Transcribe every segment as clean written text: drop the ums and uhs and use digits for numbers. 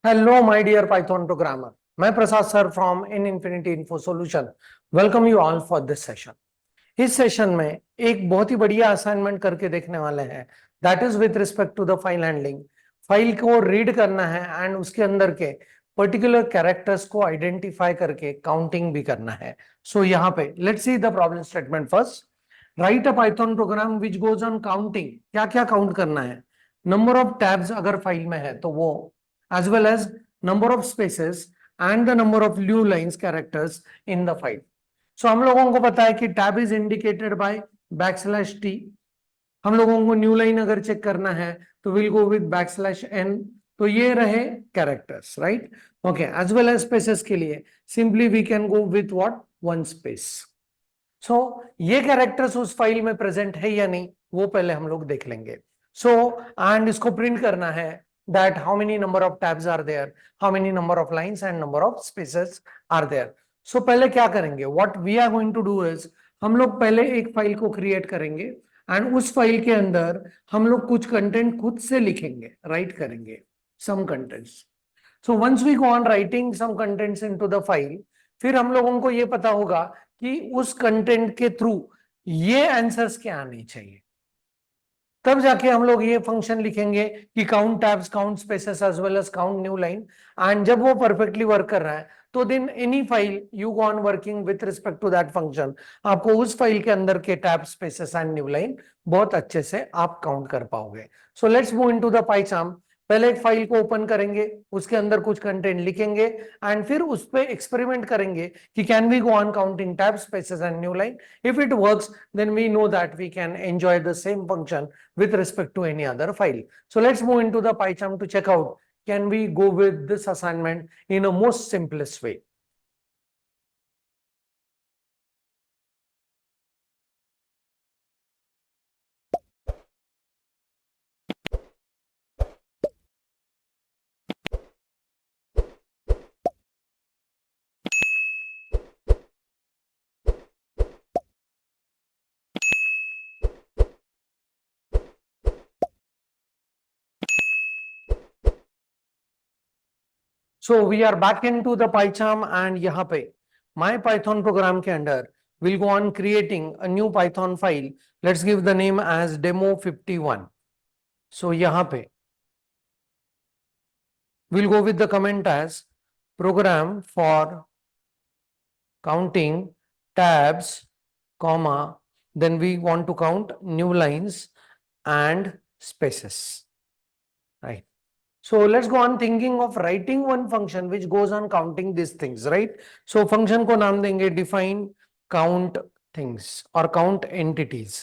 Hello, my dear Python programmer. मैं Prasad sir from in Infinity Info Solution welcome you all for this session. इस session में एक बहुत ही बढ़िया असाइनमेंट करके देखने वाले हैं, that is with respect to the file handling. File को रीड करना है एंड उसके अंदर के पर्टिकुलर कैरेक्टर्स को आइडेंटिफाई करके काउंटिंग भी करना है। सो यहाँ पे let's see the problem statement first. Write a Python program which goes on counting. क्या क्या काउंट करना है? नंबर ऑफ टैब्स अगर फाइल में है तो वो, as well as number of spaces and the number of new lines characters in the file. So हम लोगों को पता है कि tab is indicated by \t। हम लोगों को न्यू लाइन अगर चेक करना है तो विल गो विद \n। तो ये रहे characters, right? Okay, as well as spaces के लिए simply we can go with what, one space. So ये कैरेक्टर्स उस फाइल में प्रेजेंट है या नहीं वो पहले हम लोग देख लेंगे। सो एंड इसको प्रिंट करना है that how many number of tabs are there, how many number of lines and number of spaces are there. So पहले क्या करेंगे, what we are going to do is हम लोग पहले एक फाइल को क्रिएट करेंगे एंड उस फाइल के अंदर हम लोग कुछ कंटेंट खुद से लिखेंगे, राइट करेंगे some contents. So once we go on writing some contents into the file, फिर हम लोगों को ये पता होगा कि उस कंटेंट के थ्रू ये आंसर्स क्या आने चाहिए। तब जाके हम लोग ये फंक्शन लिखेंगे कि count tabs, count spaces as well as count new line. And जब वो परफेक्टली वर्क कर रहा है तो then any file you go on working with respect to that function, आपको उस फाइल के अंदर के tab, spaces and new line बहुत अच्छे से आप काउंट कर पाओगे। So let's move into the Python. पहले एक फाइल को ओपन करेंगे, उसके अंदर कुछ कंटेंट लिखेंगे एंड फिर उस पर एक्सपेरिमेंट करेंगे कि can we go on counting tab, spaces and new line. If it works then we know that we can enjoy the same function with respect to any other file. So let's move into the PyCharm to check out, can we go with this assignment in a most simplest way. So we are back into the PyCharm and यहाँ पे my Python program के अंदर we'll go on creating a new Python file. Let's give the name as demo51. So यहाँ पे we'll go with the comment as program for counting tabs, comma, then we want to count new lines and spaces, right? So let's go on thinking of writing one function which goes on counting these things, right? So function को नाम देंगे define count things or count entities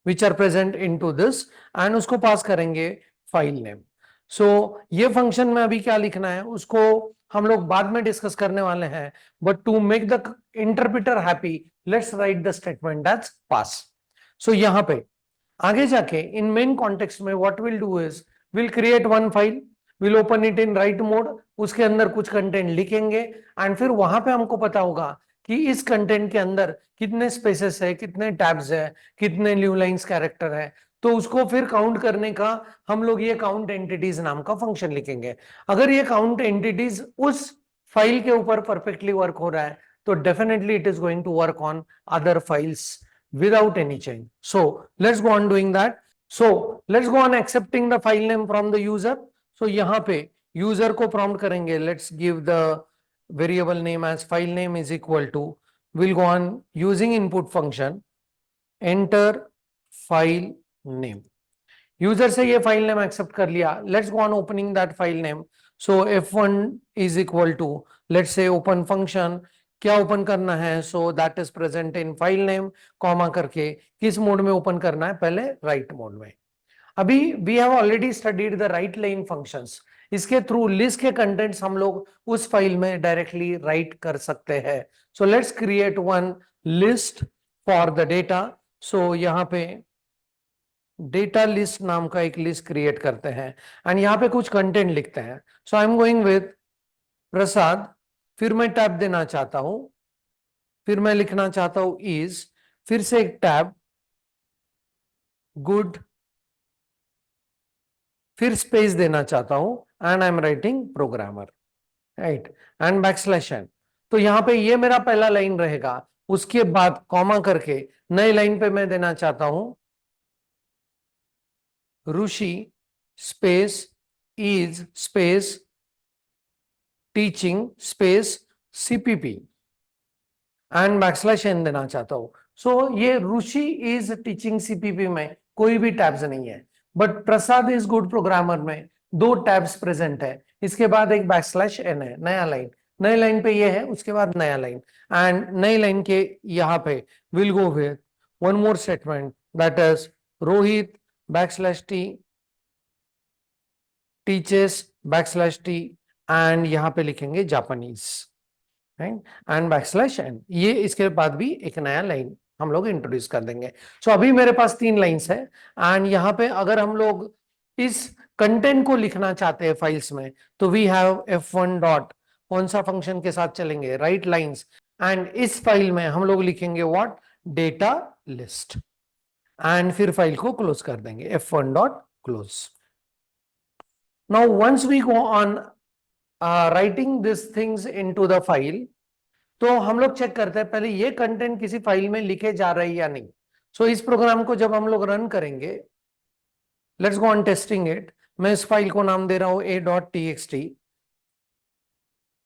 which are present into this and उसको पास करेंगे file name. सो ये function में अभी क्या लिखना है उसको हम लोग बाद में डिस्कस करने वाले हैं, but to make the interpreter happy let's write the statement as pass. So यहाँ पे आगे जाके इन मेन कॉन्टेक्स्ट में what will do is will create one file, will open it in write mode, उसके अंदर कुछ कंटेंट लिखेंगे एंड फिर वहां पे हमको पता होगा कि इस कंटेंट के अंदर कितने स्पेसेस है, कितने टैब्स है, कितने न्यू लाइंस कैरेक्टर है। तो उसको फिर काउंट करने का हम लोग ये काउंट एंटिटीज नाम का फंक्शन लिखेंगे। अगर ये काउंट एंटिटीज उस फाइल के ऊपर परफेक्टली वर्क हो रहा है तो definitely it is going to work on other files without any change. So let's go on doing that. So let's go on accepting the file name from the user. So यहाँ पे user को prompt करेंगे, let's give the variable name as file name is equal to, we'll go on using input function enter file name. User से ये file name accept कर लिया, let's go on opening that file name. So f1 is equal to, let's say open function, क्या open करना है, so that is present in file name comma करके किस mode में ओपन करना है, पहले राइट मोड में। अभी we have already studied the write line functions, इसके थ्रू लिस्ट के कंटेंट्स हम लोग उस फाइल में डायरेक्टली राइट कर सकते हैं। So let's create one list for the data. So यहाँ पे डेटा लिस्ट नाम का एक लिस्ट क्रिएट करते हैं एंड यहाँ पे कुछ कंटेंट लिखते हैं। सो आई एम गोइंग विद प्रसाद, फिर मैं टैब देना चाहता हूं, फिर मैं लिखना चाहता हूं इज, फिर से एक टैब, गुड, फिर स्पेस देना चाहता हूं and I'm writing programmer, right, and \n। तो यहां पे ये मेरा पहला लाइन रहेगा, उसके बाद कॉमा करके नई लाइन पे मैं देना चाहता हूं Rishi space is space teaching space CPP and \n देना चाहता हूं। सो ये ऋषि इज टीचिंग सीपीपी में कोई भी टैब्स नहीं है, but Prasad is good programmer में दो टैब्स प्रेजेंट है। इसके बाद एक \n है, नया लाइन, नई लाइन पे ये है, उसके बाद नया लाइन, एंड नई लाइन के यहां पे will go with one more statement that is Rohit \t teachers \t and यहां पे लिखेंगे जापानीज एंड \n। ये इसके बाद भी एक नया लाइन हम लोग इंट्रोड्यूस कर देंगे। सो अभी मेरे पास 3 लाइंस है, एंड यहाँ पे अगर हम लोग इस कंटेंट को लिखना चाहते हैं फाइल्स में, तो वी हैव f1 डॉट, कौन सा फंक्शन के साथ चलेंगे, राइट लाइंस, एंड इस फाइल में हम लोग लिखेंगे व्हाट, डेटा लिस्ट, एंड फिर फाइल को क्लोज कर देंगे f1 dot close. Now once we go on writing this things into the file, तो हम लोग चेक करते हैं पहले ये कंटेंट किसी फाइल में लिखे जा रहे हैं या नहीं। सो इस प्रोग्राम को जब हम लोग रन करेंगे, let's go on testing it. मैं इस फाइल को नाम दे रहा हूं a.txt।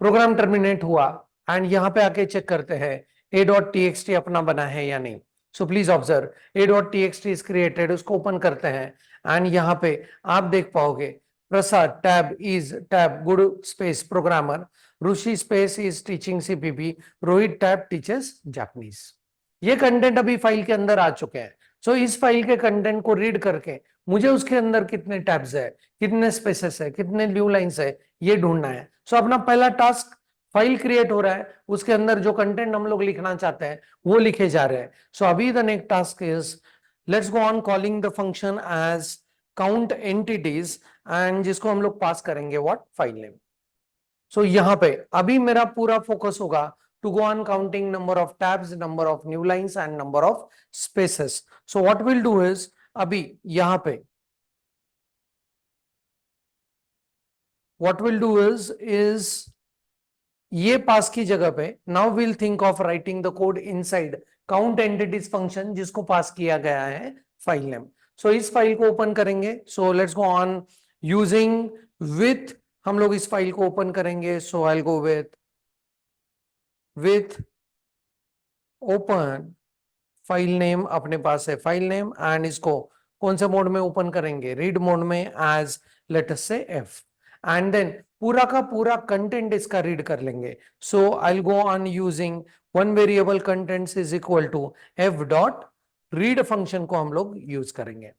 प्रोग्राम टर्मिनेट हुआ एंड यहां पे आके चेक करते हैं a.txt अपना बना है या नहीं। So please observe a.txt is created, उसको ओपन करते हैं एंड यहां पे आप देख पाओगे Prasad tab is tab good space programmer, Rishi space is teaching CPP, Rohit tab teachers Japanese. ये कंटेंट अभी फाइल के अंदर आ चुके हैं। सो इस फाइल के कंटेंट को रीड करके मुझे उसके अंदर कितने टैब्स है, कितने स्पेसेस है, कितने न्यू लाइंस है, ये ढूंढना है। सो अपना पहला टास्क, फाइल क्रिएट हो रहा है, उसके अंदर जो कंटेंट हम लोग लिखना चाहते हैं वो लिखे जा रहे हैं। सो अभी the next task is let's go on calling the function as count entities, and जिसको हम लोग पास करेंगे व्हाट, फाइल नेम। सो यहां पे अभी मेरा पूरा फोकस होगा to go on counting number of tabs, number of new lines and number of spaces. So what will do is, अभी यहां पे what we'll do is ये पास की जगह पे now will think of writing the code inside count entities function जिसको पास किया गया है फाइल नेम। सो इस फाइल को ओपन करेंगे। So let's go on using with, हम लोग इस फाइल को ओपन करेंगे। So I go with open file name, अपने पास है फाइल नेम, एंड इसको कौन से मोड में ओपन करेंगे, रीड मोड में एज लेट अस से एफ, एंड देन पूरा का पूरा कंटेंट इसका रीड कर लेंगे। So I go on using one variable contents is equal to F dot read function को हम लोग यूज करेंगे।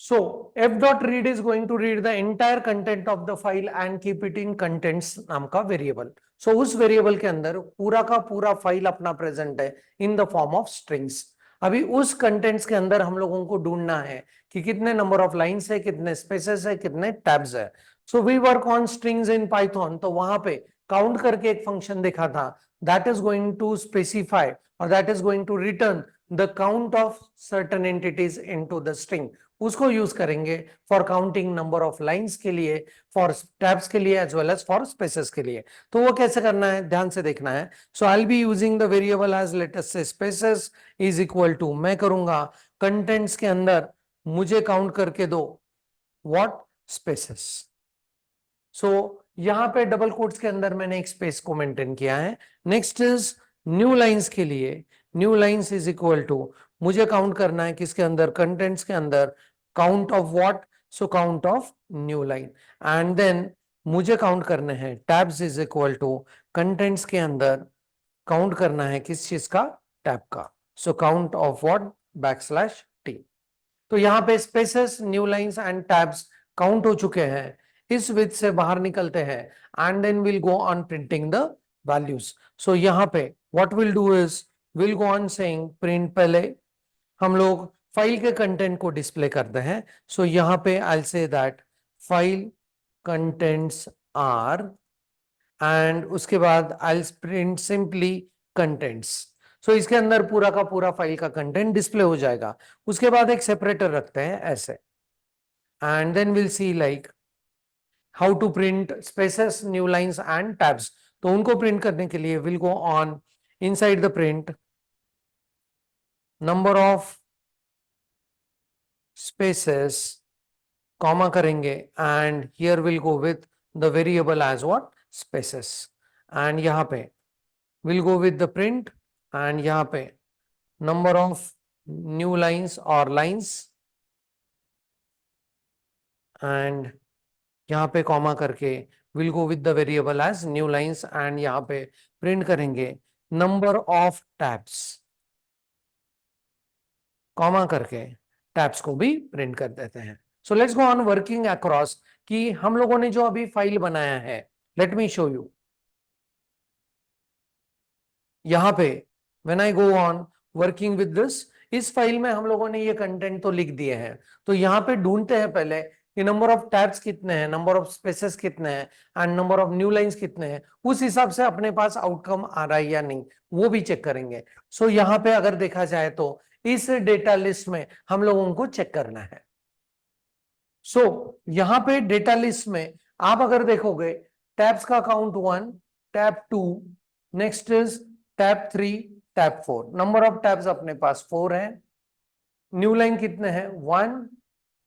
So f dot read is going to read the entire content of the file and keep it in contents नाम का variable. सो उस variable के अंदर पूरा का पूरा फाइल अपना प्रेजेंट है in the form of strings. अभी उस कंटेंट्स के अंदर हम लोगों को ढूंढना है कि कितने नंबर ऑफ लाइंस है, कितने स्पेसेस है, कितने टैब्स है। So we work on strings in Python, तो वहां पे काउंट करके एक फंक्शन देखा था that is going to specify और that is going to return the count of certain entities into the string. उसको यूज करेंगे for counting number of lines के लिए, फॉर टैब्स के लिए, as well as for spaces के लिए। तो वो कैसे करना है, ध्यान से देखना है। So I will be using the variable as let us say spaces is equal to, मैं करूंगा कंटेंट्स के अंदर मुझे काउंट करके दो व्हाट, स्पेसेस। सो यहां पे डबल कोट्स के अंदर मैंने एक स्पेस को मेंटेन किया है। नेक्स्ट इज न्यू लाइंस के लिए, new lines is equal to, मुझे काउंट करना है किसके अंदर, कंटेंट्स के अंदर, count of what, so count of new line, and then मुझे काउंट करने हैं tabs is equal to, contents के अंदर काउंट करना है किस चीज का, टैब का, so count of what, \t। तो यहाँ पे spaces, new lines and tabs count हो चुके हैं। इस विथ से बाहर निकलते हैं and then will go on printing the values. So यहाँ पे what will do is will go on saying print, पहले हम लोग फाइल के कंटेंट को डिस्प्ले करते हैं। सो यहाँ पे I say that file contents are, and उसके बाद I print simply contents. So इसके अंदर पूरा का पूरा फाइल का कंटेंट डिस्प्ले हो जाएगा। उसके बाद एक सेपरेटर रखते हैं ऐसे, and then will see like how to print spaces, new lines and tabs. तो उनको प्रिंट करने के लिए will go on inside the print number of spaces, comma करेंगे and here will go with the variable as what, spaces. And यहाँ पे will go with the print and यहाँ पे नंबर ऑफ न्यू लाइंस और lines, and यहाँ पे comma करके will go with the variable as new lines and यहाँ पे प्रिंट करेंगे नंबर ऑफ टैब्स, कॉमा करके टैब्स को भी प्रिंट कर देते हैं। So let's go on working across कि हम लोगों ने जो अभी फाइल बनाया है, लेट मी शो यू। यहाँ पे when I go on working with this, इस फाइल में हम लोगों ने ये कंटेंट तो लिख दिए हैं। तो यहाँ पे ढूंढते हैं पहले कि नंबर ऑफ टैब्स कितने हैं, नंबर ऑफ स्पेसेस कितने हैं and number of new lines कितने हैं। उस हिसाब से अपने पास आउटकम आ रहा है या नहीं, वो भी चेक करेंगे। सो यहाँ पे अगर देखा जाए तो इस डेटा लिस्ट में हम लोगों को चेक करना है। सो यहाँ पे डेटा लिस्ट में आप अगर देखोगे, टैब्स का count 1, tab 2, next is tab 3, tab 4। Number of tabs अपने पास 4 है। न्यू लाइन कितने हैं, 1,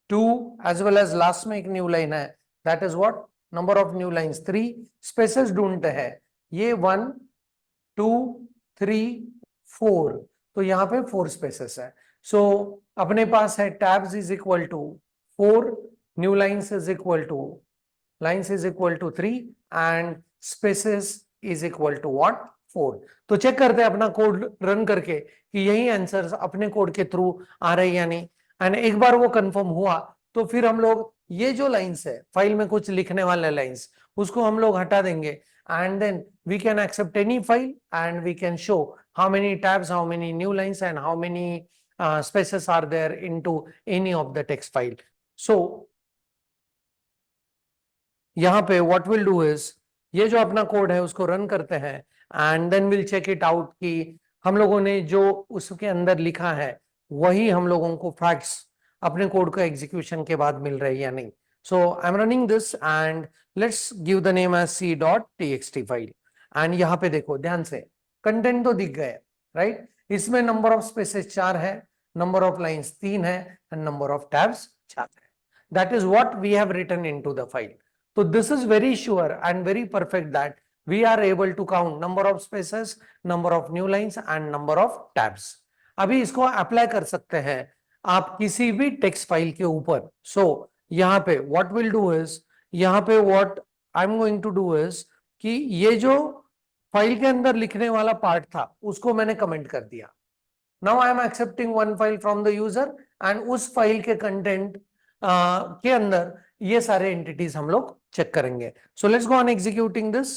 2, एज वेल एज लास्ट में एक न्यू लाइन है, that is what, number of new lines 3। Spaces ढूंढते हैं, ये 1, 2, 3, 4, तो यहाँ पे 4 स्पेसेस है। सो अपने पास है tabs is equal to 4, new lines is equal to lines is equal to 3 and spaces is equal to what, 4। तो चेक करते हैं अपना कोड रन करके कि यही आंसर्स अपने कोड के थ्रू आ रहे हैं या नहीं। एंड एक बार वो कंफर्म हुआ तो फिर हम लोग ये जो लाइंस है, फाइल में कुछ लिखने वाले लाइंस, उसको हम लोग हटा देंगे and then we can accept any file and we can show how many tabs, how many new lines and how many spaces are there into any of the text file. So यहाँ पे what we'll do is, ये जो अपना code है उसको run करते हैं and then we'll check it out कि हम लोगों ने जो उसके अंदर लिखा है वही हम लोगों को फैक्ट्स अपने कोड का एग्जीक्यूशन के बाद मिल रहे हैं या नहीं। So I'm running this and let's give the name as c.txt file and यहाँ पे देखो ध्यान से, कंटेंट तो दिख गए, राइट। इसमें नंबर ऑफ स्पेसेस 4 है, नंबर ऑफ लाइंस 3 है एंड नंबर ऑफ टैब्स 4 है। That is what we have written into the file. So this is very sure and very perfect that we are able to count number of spaces, number of new lines and number of tabs. अभी इसको apply कर सकते हैं आप किसी भी text file के ऊपर। सो यहाँ पे what we'll do is, यहाँ पे what I'm going to do is कि ये जो फाइल के अंदर लिखने वाला पार्ट था उसको मैंने कमेंट कर दिया। Now I am accepting one file from the user and उस फाइल के कंटेंट के अंदर ये सारे एंटिटीज हम लोग चेक करेंगे। So let's go on executing this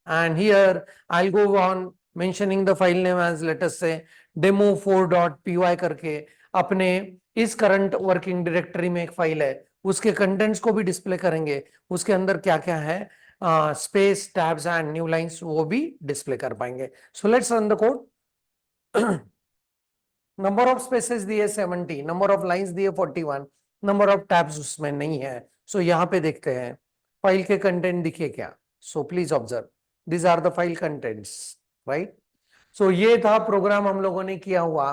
and here I go on mentioning the file name as let us say demo4.py करके अपने इस करंट वर्किंग डायरेक्टरी में एक फाइल है, उसके कंटेंट्स को भी डिस्प्ले करेंगे। उसके अंदर क्या क्या है, space, tabs and new lines, वो भी डिस्प्ले कर पाएंगे। So let's run the code. Number of spaces दिए 70, नंबर ऑफ लाइंस दिए 41, नंबर ऑफ टैब्स उसमें नहीं है। सो यहाँ पे देखते हैं फाइल के कंटेंट दिखे क्या। So please observe this are the file contents, right. So ये था प्रोग्राम हम लोगों ने किया हुआ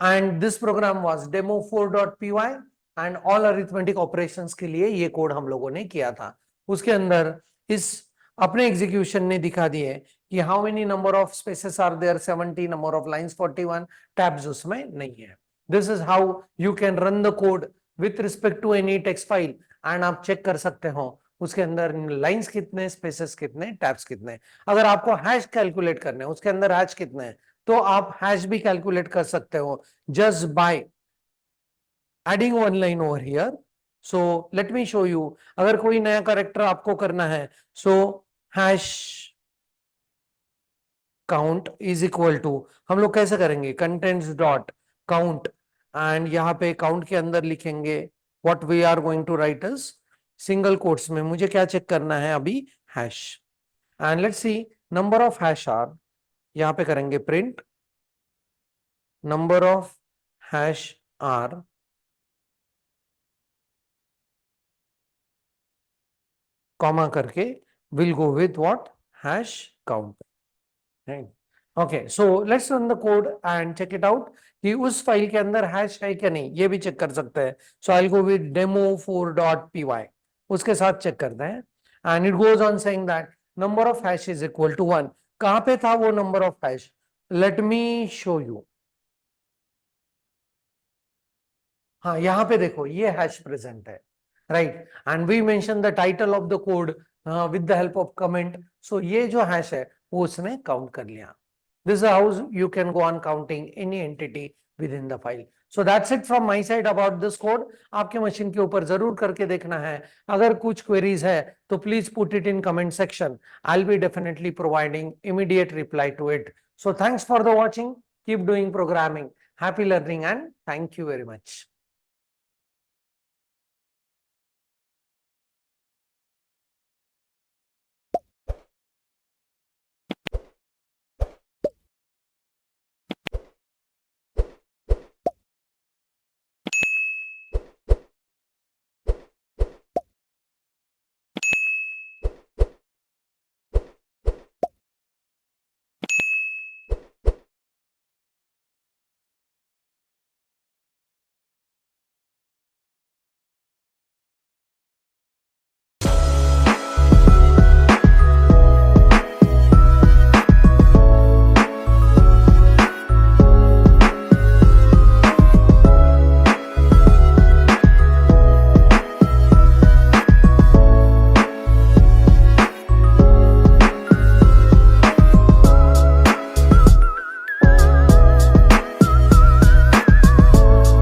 and this program was demo4.py and all arithmetic operations के लिए ये कोड हम लोगों ने किया था। उसके अंदर इस अपने एग्जीक्यूशन ने दिखा दिए कि how many number of spaces are there 70, number of lines 41, tabs उसमें नहीं है। This is how you can run the code with respect to any text file and आप चेक कर सकते हो उसके अंदर लाइंस कितने, स्पेसेस कितने, टैब्स कितने। अगर आपको हैश कैलकुलेट करने हैं उसके अंदर हैश कितने हैं तो आप हैश भी कैलकुलेट कर सकते हो just by adding one line over here. So let me show you, अगर कोई नया कैरेक्टर आपको करना है, so hash count is equal to, हम लोग कैसे करेंगे, कंटेंट्स डॉट काउंट एंड यहाँ पे काउंट के अंदर लिखेंगे what we are going to write is single quotes में मुझे क्या चेक करना है अभी, hash. And let's see number of hash are, यहाँ पे करेंगे print number of hash are, comma करके will go with what? Hash count. Right. Okay, so let's run the code and check it out कि उस file के अंदर hash है क्या नहीं, ये भी चेक कर सकते हैं. So I'll go with demo4.py. उसके साथ चेक करते हैं. And it goes on saying that number of hash is equal to 1. कहां पे था वो number of hash? Let me show you. हाँ, यहां पे देखो ये हैश प्रेजेंट है, right. And we mention the title of the code with the help of comment. So ये जो हैश है वो उसने काउंट कर लिया. This is how you can go on counting any entity with in the file. So that's it from my side about this code. आपके machine के ऊपर जरूर करके देखना है. अगर कुछ क्वेरीज है तो please put it in comment section. I will be definitely providing immediate reply to it. So thanks for the watching. Keep doing programming. Happy learning and thank you very much.